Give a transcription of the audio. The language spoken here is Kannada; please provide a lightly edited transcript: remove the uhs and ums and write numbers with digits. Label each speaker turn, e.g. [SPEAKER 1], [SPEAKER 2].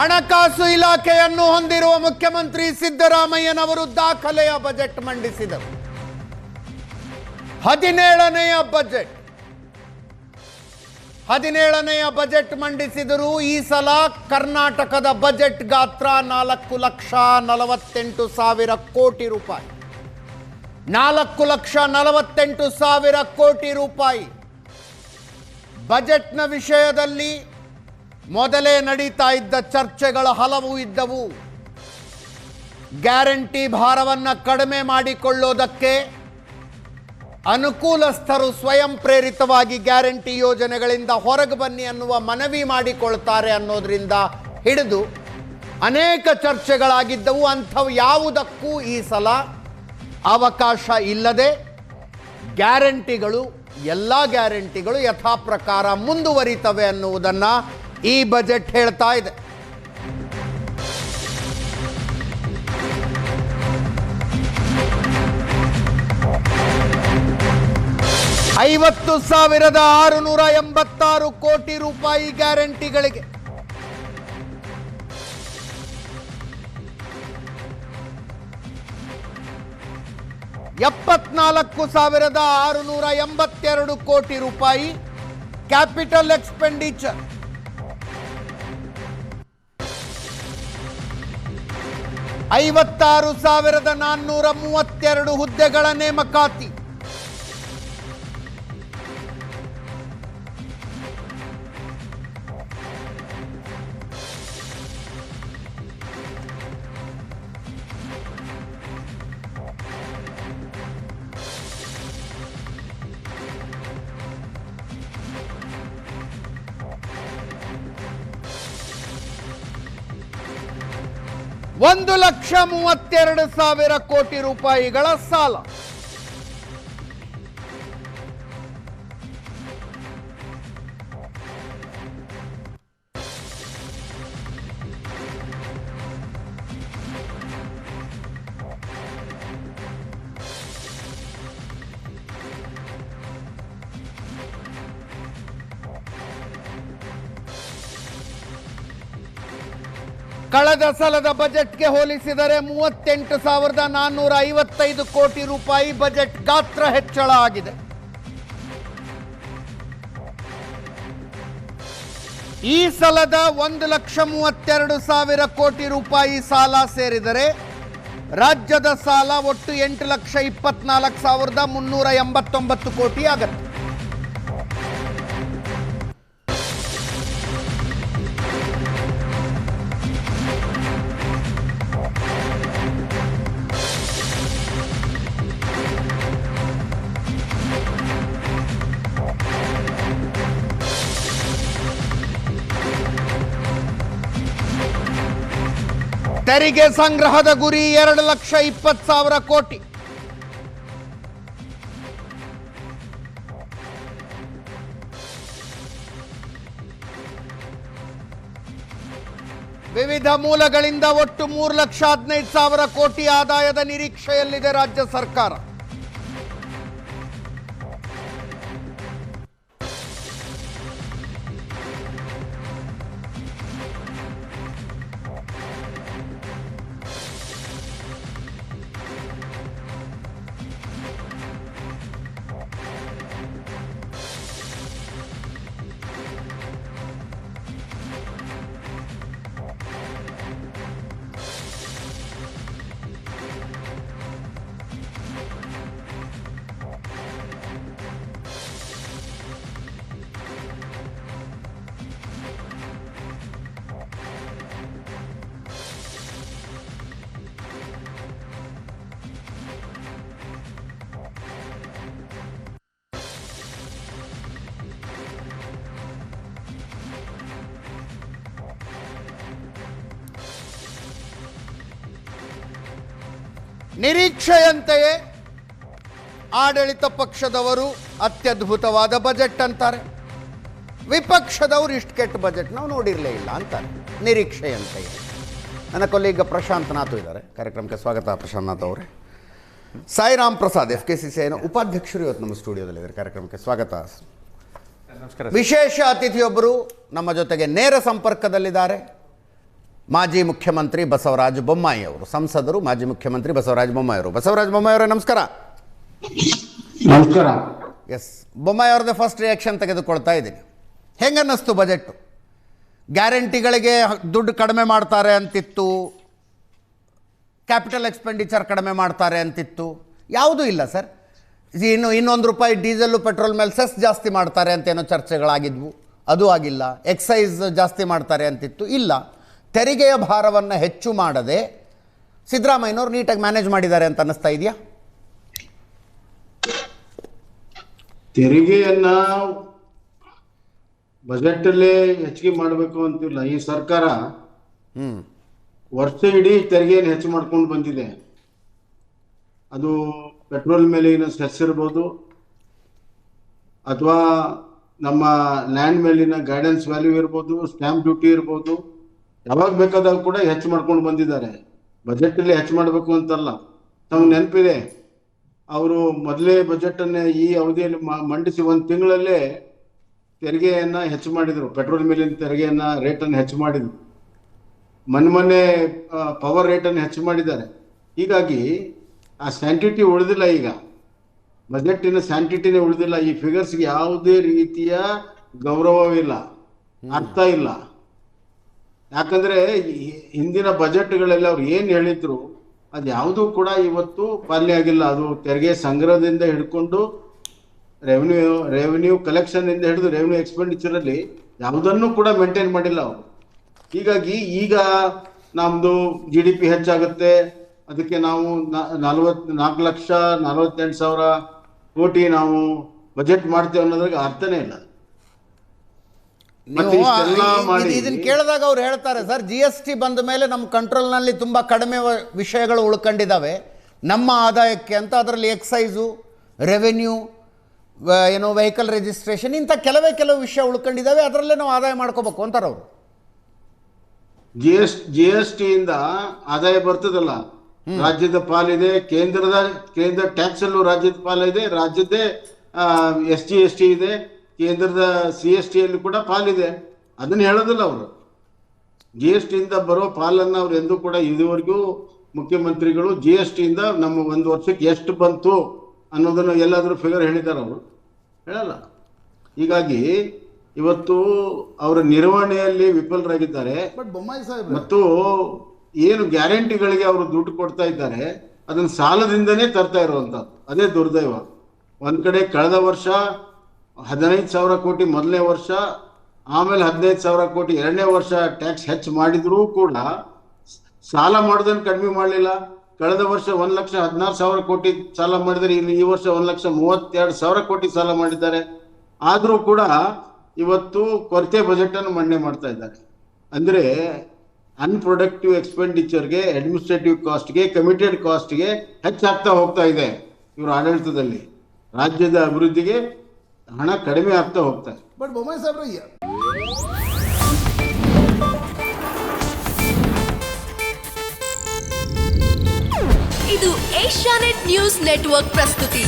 [SPEAKER 1] ಹಣಕಾಸು ಇಲಾಖೆಯನ್ನು ಹೊಂದಿರುವ ಮುಖ್ಯಮಂತ್ರಿ ಸಿದ್ದರಾಮಯ್ಯನವರು ದಾಖಲೆಯ ಬಜೆಟ್ ಮಂಡಿಸಿದರು. 17ನೆಯ ಬಜೆಟ್ ಮಂಡಿಸಿದರು. ಈ ಸಲ ಕರ್ನಾಟಕದ ಬಜೆಟ್ ಗಾತ್ರ 4,48,000 ಕೋಟಿ ರೂಪಾಯಿ. 4,48,000 ಕೋಟಿ ರೂಪಾಯಿ. ಬಜೆಟ್ನ ವಿಷಯದಲ್ಲಿ ಮೊದಲೇ ನಡೀತಾ ಇದ್ದ ಚರ್ಚೆಗಳು ಹಲವು ಇದ್ದವು. ಗ್ಯಾರಂಟಿ ಭಾರವನ್ನು ಕಡಿಮೆ ಮಾಡಿಕೊಳ್ಳೋದಕ್ಕೆ ಅನುಕೂಲಸ್ಥರು ಸ್ವಯಂ ಪ್ರೇರಿತವಾಗಿ ಗ್ಯಾರಂಟಿ ಯೋಜನೆಗಳಿಂದ ಹೊರಗೆ ಬನ್ನಿ ಅನ್ನುವ ಮನವಿ ಮಾಡಿಕೊಳ್ತಾರೆ ಅನ್ನೋದರಿಂದ ಹಿಡಿದು ಅನೇಕ ಚರ್ಚೆಗಳಾಗಿದ್ದವು. ಅಂಥವು ಯಾವುದಕ್ಕೂ ಈ ಸಲ ಅವಕಾಶ ಇಲ್ಲದೆ ಎಲ್ಲ ಗ್ಯಾರಂಟಿಗಳು ಯಥಾ ಪ್ರಕಾರ ಮುಂದುವರಿತವೆ ಅನ್ನುವುದನ್ನು ಈ ಬಜೆಟ್ ಹೇಳ್ತಾ ಇದೆ. $50,686 ಕೋಟಿ ರೂಪಾಯಿ ಗ್ಯಾರಂಟಿಗಳಿಗೆ. $74,682 ಕೋಟಿ ರೂಪಾಯಿ ಕ್ಯಾಪಿಟಲ್ ಎಕ್ಸ್ಪೆಂಡಿಚರ್. $56,432 ಹುದ್ದೆಗಳ ನೇಮಕಾತಿ. $1,32,000 ಕೋಟಿ ರೂಪಾಯಿಗಳ ಸಾಲ. ಕಳೆದ ಸಲದ ಬಜೆಟ್ಗೆ ಹೋಲಿಸಿದರೆ 38,455 ಕೋಟಿ ರೂಪಾಯಿ ಬಜೆಟ್ ಗಾತ್ರ ಹೆಚ್ಚಳ ಆಗಿದೆ. ಈ ಸಲದ 1,32,000 ಕೋಟಿ ರೂಪಾಯಿ ಸಾಲ ಸೇರಿದರೆ ರಾಜ್ಯದ ಸಾಲ ಒಟ್ಟು 8,24,389 ಕೋಟಿ ಆಗುತ್ತೆ. ತೆರಿಗೆ ಸಂಗ್ರಹದ ಗುರಿ 2,20,000 ಕೋಟಿ. ವಿವಿಧ ಮೂಲಗಳಿಂದ ಒಟ್ಟು 3,15,000 ಕೋಟಿ ಆದಾಯದ ನಿರೀಕ್ಷೆಯಲ್ಲಿದೆ ರಾಜ್ಯ ಸರ್ಕಾರ. ನಿರೀಕ್ಷೆಯಂತೆಯೇ ಆಡಳಿತ ಪಕ್ಷದವರು ಅತ್ಯದ್ಭುತವಾದ ಬಜೆಟ್ ಅಂತಾರೆ, ವಿಪಕ್ಷದವರು ಇಷ್ಟು ಕೆಟ್ಟ ಬಜೆಟ್ ನಾವು ನೋಡಿರಲೇ ಇಲ್ಲ ಅಂತಾರೆ ನಿರೀಕ್ಷೆಯಂತೆಯೇ. ನನ್ನ ಕೊಲೀಗ ಪ್ರಶಾಂತ್ ನಾಥ್ ಇದ್ದಾರೆ, ಕಾರ್ಯಕ್ರಮಕ್ಕೆ ಸ್ವಾಗತ. ಪ್ರಶಾಂತ್ ನಾಥ್ ಅವರೇ, ಸಾಯಿರಾಮ್ ಪ್ರಸಾದ್ FKCCIನ ಉಪಾಧ್ಯಕ್ಷರು ಇವತ್ತು ನಮ್ಮ ಸ್ಟುಡಿಯೋದಲ್ಲಿದ್ದಾರೆ, ಕಾರ್ಯಕ್ರಮಕ್ಕೆ ಸ್ವಾಗತ.
[SPEAKER 2] ನಮಸ್ಕಾರ.
[SPEAKER 1] ವಿಶೇಷ ಅತಿಥಿಯೊಬ್ಬರು ನಮ್ಮ ಜೊತೆಗೆ ನೇರ ಸಂಪರ್ಕದಲ್ಲಿದ್ದಾರೆ. ಮಾಜಿ ಮುಖ್ಯಮಂತ್ರಿ ಬಸವರಾಜ ಬೊಮ್ಮಾಯಿ ಅವರು, ಸಂಸದರು, ಮಾಜಿ ಮುಖ್ಯಮಂತ್ರಿ ಬಸವರಾಜ ಬೊಮ್ಮಾಯಿ ಅವರು. ಬಸವರಾಜ ಬೊಮ್ಮಾಯಿ ಅವರೇ ನಮಸ್ಕಾರ.
[SPEAKER 2] ನಮಸ್ಕಾರ.
[SPEAKER 1] ಎಸ್, ಬೊಮ್ಮಾಯಿ ಅವ್ರದ್ದೇ ಫಸ್ಟ್ ರಿಯಾಕ್ಷನ್ ತೆಗೆದುಕೊಳ್ತಾ ಇದ್ದೀನಿ. ಹೆಂಗೆ ಅನ್ನಿಸ್ತು ಬಜೆಟ್ಟು? ಗ್ಯಾರಂಟಿಗಳಿಗೆ ದುಡ್ಡು ಕಡಿಮೆ ಮಾಡ್ತಾರೆ ಅಂತಿತ್ತು, ಕ್ಯಾಪಿಟಲ್ ಎಕ್ಸ್ಪೆಂಡಿಚರ್ ಕಡಿಮೆ ಮಾಡ್ತಾರೆ ಅಂತಿತ್ತು, ಯಾವುದೂ ಇಲ್ಲ ಸರ್. ಇನ್ನೊಂದು ರೂಪಾಯಿ ಡೀಸೆಲ್ಲು ಪೆಟ್ರೋಲ್ ಮೇಲೆ ಸೆಸ್ ಜಾಸ್ತಿ ಮಾಡ್ತಾರೆ ಅಂತೇನೋ ಚರ್ಚೆಗಳಾಗಿದ್ವು, ಅದು ಆಗಿಲ್ಲ. ಎಕ್ಸೈಸ್ ಜಾಸ್ತಿ ಮಾಡ್ತಾರೆ ಅಂತಿತ್ತು, ಇಲ್ಲ. ತೆರಿಗೆಯ ಭಾರವನ್ನು ಹೆಚ್ಚು ಮಾಡದೆ ಸಿದ್ದರಾಮಯ್ಯನವ್ರು ನೀಟಾಗಿ ಮ್ಯಾನೇಜ್ ಮಾಡಿದ್ದಾರೆ ಅಂತ ಅನ್ನಿಸ್ತಾ ಇದೆಯಾ?
[SPEAKER 2] ತೆರಿಗೆಯನ್ನ ಬಜೆಟ್ ಅಲ್ಲೇ ಹೆಚ್ಚಿಗೆ ಮಾಡಬೇಕು ಅಂತಿಲ್ಲ. ಈ ಸರ್ಕಾರ ವರ್ಷ ಇಡೀ ತೆರಿಗೆಯನ್ನು ಹೆಚ್ಚು ಮಾಡ್ಕೊಂಡು ಬಂದಿದೆ. ಅದು ಪೆಟ್ರೋಲ್ ಮೇಲಿನ ಸೆಸ್ ಇರ್ಬೋದು, ಅಥವಾ ನಮ್ಮ ಲ್ಯಾಂಡ್ ಮೇಲಿನ ಗೈಡೆನ್ಸ್ ವ್ಯಾಲ್ಯೂ ಇರ್ಬೋದು, ಸ್ಟ್ಯಾಂಪ್ ಡ್ಯೂಟಿ ಇರ್ಬೋದು, ಯಾವಾಗ ಬೇಕಾದಾಗ ಕೂಡ ಹೆಚ್ಚು ಮಾಡ್ಕೊಂಡು ಬಂದಿದ್ದಾರೆ. ಬಜೆಟ್ ಅಲ್ಲಿ ಹೆಚ್ಚು ಮಾಡಬೇಕು ಅಂತಲ್ಲ. ನಮ್ಗೆ ನೆನಪಿದೆ, ಅವರು ಮೊದಲೇ ಬಜೆಟ್ ಅನ್ನೇ ಈ ಅವಧಿಯಲ್ಲಿ ಮಂಡಿಸಿ 1 ತಿಂಗಳಲ್ಲೇ ತೆರಿಗೆಯನ್ನ ಹೆಚ್ಚು ಮಾಡಿದ್ರು. ಪೆಟ್ರೋಲ್ ಮೇಲಿನ ತೆರಿಗೆಯನ್ನ ರೇಟನ್ನು ಹೆಚ್ಚು ಮಾಡಿದ್ರು. ಮೊನ್ನೆ ಪವರ್ ರೇಟನ್ನು ಹೆಚ್ಚು ಮಾಡಿದ್ದಾರೆ. ಹೀಗಾಗಿ ಆ ಸ್ಯಾಂಟಿಟಿ ಉಳಿದಿಲ್ಲ. ಈಗ ಬಜೆಟ್ಟಿನ ಸ್ಯಾಂಟಿಟಿನೇ ಉಳಿದಿಲ್ಲ. ಈ ಫಿಗರ್ಸ್ಗೆ ಯಾವುದೇ ರೀತಿಯ ಗೌರವವಿಲ್ಲ, ಅರ್ಥ ಇಲ್ಲ. ಯಾಕಂದ್ರೆ ಹಿಂದಿನ ಬಜೆಟ್ಗಳೆಲ್ಲ ಅವ್ರು ಏನು ಹೇಳಿದ್ರು ಅದು ಯಾವುದೂ ಕೂಡ ಇವತ್ತು ಪಾಲನೆ ಆಗಿಲ್ಲ. ಅದು ತೆರಿಗೆ ಸಂಗ್ರಹದಿಂದ ಹಿಡ್ಕೊಂಡು ರೆವೆನ್ಯೂ ಕಲೆಕ್ಷನ್ ಇಂದ ಹಿಡಿದು ರೆವೆನ್ಯೂ ಎಕ್ಸ್ಪೆಂಡಿಚರ್ ಅಲ್ಲಿ ಯಾವುದನ್ನು ಕೂಡ ಮೇಂಟೈನ್ ಮಾಡಿಲ್ಲ ಅವರು. ಹೀಗಾಗಿ ಈಗ ನಮ್ದು GDP ಹೆಚ್ಚಾಗುತ್ತೆ, ಅದಕ್ಕೆ ನಾವು 4,48,000 ಕೋಟಿ ನಾವು ಬಜೆಟ್ ಮಾಡ್ತೇವೆ ಅನ್ನೋದ್ರಾಗ ಅರ್ಥನೇ ಇಲ್ಲ.
[SPEAKER 1] ಇದನ್ನ ಕೇಳಿದಾಗ ಅವ್ರು ಹೇಳ್ತಾರೆ, ಸರ್ GST ಬಂದ ಮೇಲೆ ನಮ್ಮ ಕಂಟ್ರೋಲ್ನಲ್ಲಿ ತುಂಬ ಕಡಿಮೆ ವಿಷಯಗಳು ಉಳ್ಕೊಂಡಿದ್ದಾವೆ ನಮ್ಮ ಆದಾಯಕ್ಕೆ ಅಂತ. ಅದರಲ್ಲಿ ಎಕ್ಸೈಸು, ರೆವೆನ್ಯೂ, ಏನೋ ವೆಹಿಕಲ್ ರಿಜಿಸ್ಟ್ರೇಷನ್, ಇಂಥ ಕೆಲವು ವಿಷಯ ಉಳ್ಕೊಂಡಿದ್ದಾವೆ, ಅದರಲ್ಲೇ ನಾವು ಆದಾಯ ಮಾಡ್ಕೋಬೇಕು ಅಂತಾರೆ ಅವರು.
[SPEAKER 2] GST ಇಂದ ಆದಾಯ ಬರ್ತದಲ್ಲ, ರಾಜ್ಯದ ಪಾಲಿದೆ, ಕೇಂದ್ರ ಟ್ಯಾಕ್ಸ್ ಅಲ್ಲೂ ರಾಜ್ಯದ ಪಾಲಿದೆ, ರಾಜ್ಯದ್ದೇ SGST ಇದೆ, ಕೇಂದ್ರದ CST ಅಲ್ಲಿ ಕೂಡ ಪಾಲಿದೆ. ಅದನ್ನ ಹೇಳೋದಿಲ್ಲ ಅವರು. GST ಇಂದ ಬರೋ ಪಾಲನ್ನ ಅವ್ರು ಎಂದೂ ಕೂಡ ಇದುವರೆಗೂ ಮುಖ್ಯಮಂತ್ರಿಗಳು GST ಇಂದ ನಮ್ಮ 1 ವರ್ಷಕ್ಕೆ ಎಷ್ಟು ಬಂತು ಅನ್ನೋದನ್ನು ಎಲ್ಲಾದ್ರೂ ಫಿಗರ್ ಹೇಳಿದ್ದಾರೆ? ಅವರು ಹೇಳಲ್ಲ. ಹೀಗಾಗಿ ಇವತ್ತು ಅವರ ನಿರ್ವಹಣೆಯಲ್ಲಿ ವಿಫಲರಾಗಿದ್ದಾರೆ. ಮತ್ತು ಏನು ಗ್ಯಾರಂಟಿಗಳಿಗೆ ಅವರು ದುಡ್ಡು ಕೊಡ್ತಾ ಇದ್ದಾರೆ ಅದನ್ನ ಸಾಲದಿಂದನೇ ತರ್ತಾ ಇರುವಂತದ್ದು. ಅದೇ ದುರ್ದೈವ. ಒಂದ್ ಕಡೆ ಕಳೆದ ವರ್ಷ 15,000 ಕೋಟಿ ಮೊದಲನೇ ವರ್ಷ, ಆಮೇಲೆ 15,000 ಕೋಟಿ ಎರಡನೇ ವರ್ಷ ಟ್ಯಾಕ್ಸ್ ಹೆಚ್ಚು ಮಾಡಿದ್ರೂ ಕೂಡ ಸಾಲ ಮಾಡೋದನ್ನು ಕಡಿಮೆ ಮಾಡಲಿಲ್ಲ. ಕಳೆದ ವರ್ಷ 1,16,000 ಕೋಟಿ ಸಾಲ ಮಾಡಿದರೆ, ಈ ವರ್ಷ 1,32,000 ಕೋಟಿ ಸಾಲ ಮಾಡಿದ್ದಾರೆ. ಆದರೂ ಕೂಡ ಇವತ್ತು ಕೊರತೆ ಬಜೆಟ್ ಅನ್ನು ಮಂಡನೆ ಮಾಡ್ತಾ ಇದ್ದಾರೆ. ಅಂದ್ರೆ ಅನ್ಪ್ರೊಡಕ್ಟಿವ್ ಎಕ್ಸ್ಪೆಂಡಿಚರ್ಗೆ, ಅಡ್ಮಿನಿಸ್ಟ್ರೇಟಿವ್ ಕಾಸ್ಟ್ಗೆ, ಕಮಿಟೆಡ್ ಕಾಸ್ಟ್ಗೆ ಹೆಚ್ಚಾಗ್ತಾ ಹೋಗ್ತಾ ಇದೆ. ಇವರು ಆಡಳಿತದಲ್ಲಿ ರಾಜ್ಯದ ಅಭಿವೃದ್ಧಿಗೆ ಹಣ ಕಡಿಮೆ ಆಗ್ತಾ ಹೋಗ್ತಾ ಇದೆ.
[SPEAKER 3] ಬಟ್ ಬೊಮ್ಮಾಯಿ ಸಾಹೇಬ್ರ,
[SPEAKER 4] ಇದು ಏಷ್ಯಾನೆಟ್ ನ್ಯೂಸ್ ನೆಟ್ವರ್ಕ್ ಪ್ರಸ್ತುತಿ.